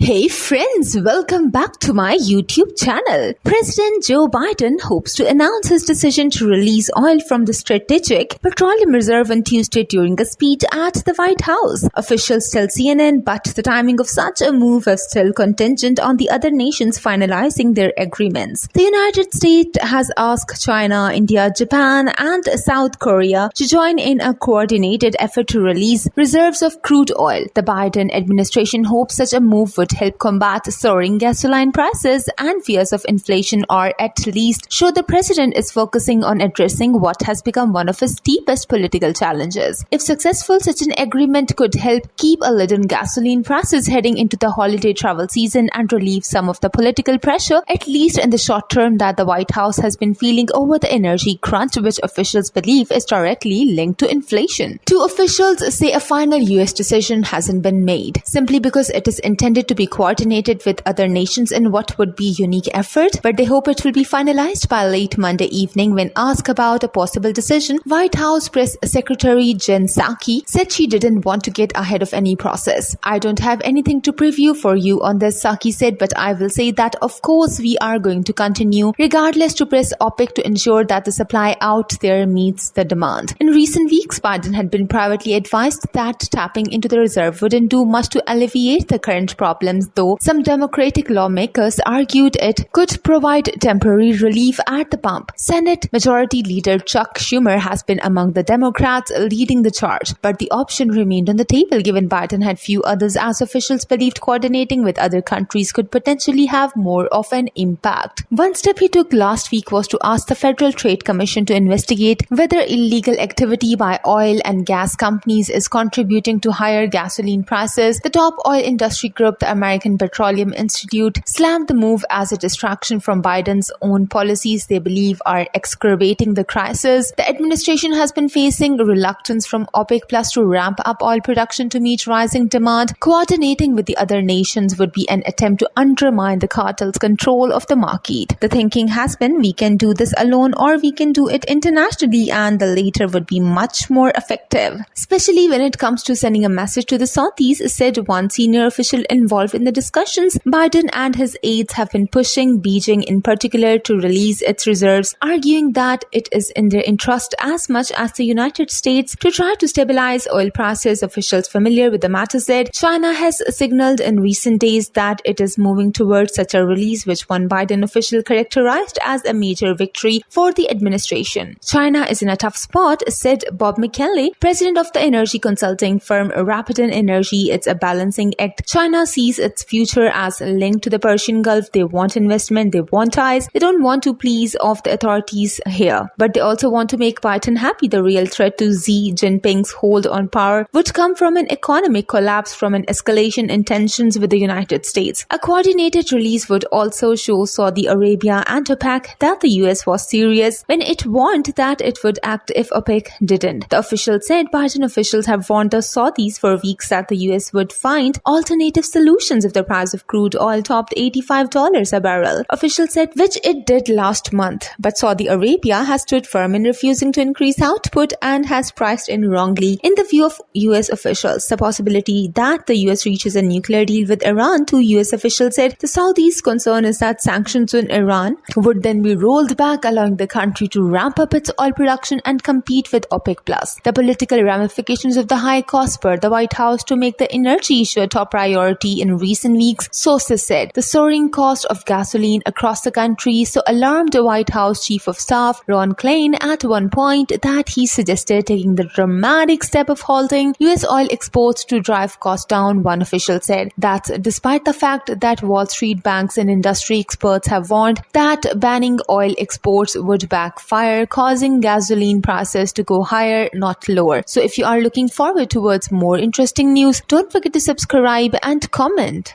Hey friends, welcome back to my YouTube channel. President Joe Biden hopes to announce his decision to release oil from the Strategic Petroleum Reserve on Tuesday during a speech at the White House. Officials tell CNN, but the timing of such a move is still contingent on the other nations finalizing their agreements. The United States has asked China, India, Japan, and South Korea to join in a coordinated effort to release reserves of crude oil. The Biden administration hopes such a move would help combat soaring gasoline prices and fears of inflation, or at least show the president is focusing on addressing what has become one of his deepest political challenges. If successful, such an agreement could help keep a lid on gasoline prices heading into the holiday travel season and relieve some of the political pressure, at least in the short term, that the White House has been feeling over the energy crunch, which officials believe is directly linked to inflation. Two officials say a final US decision hasn't been made, simply because it is intended to be coordinated with other nations in what would be a unique effort, but they hope it will be finalized by late Monday evening. When asked about a possible decision, White House Press Secretary Jen Psaki said she didn't want to get ahead of any process. "I don't have anything to preview for you on this," Psaki said, "but I will say that of course we are going to continue regardless to press OPEC to ensure that the supply out there meets the demand." In recent weeks, Biden had been privately advised that tapping into the reserve wouldn't do much to alleviate the current problems, though some Democratic lawmakers argued it could provide temporary relief at the pump. Senate Majority Leader Chuck Schumer has been among the Democrats leading the charge, but the option remained on the table given Biden had few others, as officials believed coordinating with other countries could potentially have more of an impact. One step he took last week was to ask the Federal Trade Commission to investigate whether illegal activity by oil and gas companies is contributing to higher gasoline prices. The top oil industry group, the American Petroleum Institute, slammed the move as a distraction from Biden's own policies they believe are exacerbating the crisis. The administration has been facing reluctance from OPEC Plus to ramp up oil production to meet rising demand. Coordinating with the other nations would be an attempt to undermine the cartel's control of the market. The thinking has been, we can do this alone or we can do it internationally, and the later would be much more effective, especially when it comes to sending a message to the Saudis, said one senior official involved in the discussions. Biden and his aides have been pushing Beijing in particular to release its reserves, arguing that it is in their interest as much as the United States to try to stabilize oil prices. Officials familiar with the matter said China has signaled in recent days that it is moving towards such a release, which one Biden official characterized as a major victory for the administration. "China is in a tough spot," said Bob McKinley, president of the energy consulting firm Rapidon Energy. "It's a balancing act. China sees its future as linked to the Persian Gulf. They want investment, they want ties. They don't want to please off the authorities here, but they also want to make Biden happy. The real threat to Xi Jinping's hold on power would come from an economic collapse, from an escalation in tensions with the United States. A coordinated release would also show Saudi Arabia and OPEC that the US was serious when it warned that it would act if OPEC didn't." The official said Biden officials have warned the Saudis for weeks that the US would find alternative solutions if the price of crude oil topped $85 a barrel. Officials said, which it did last month, but Saudi Arabia has stood firm in refusing to increase output and has priced in wrongly. In the view of US officials, the possibility that the US reaches a nuclear deal with Iran, two US officials said the Saudis' concern is that sanctions on Iran would then be rolled back, allowing the country to ramp up its oil production and compete with OPEC Plus. The political ramifications of the high cost spurred the White House to make the energy issue a top priority in recent weeks. Sources said the soaring cost of gasoline across the country so alarmed the White House Chief of Staff Ron Klain at one point that he suggested taking the dramatic step of halting US oil exports to drive costs down. One official said that despite the fact that Wall Street banks and industry experts have warned that banning oil exports would backfire, causing gasoline prices to go higher, not lower. So if you are looking forward towards more interesting news, don't forget to subscribe and comment.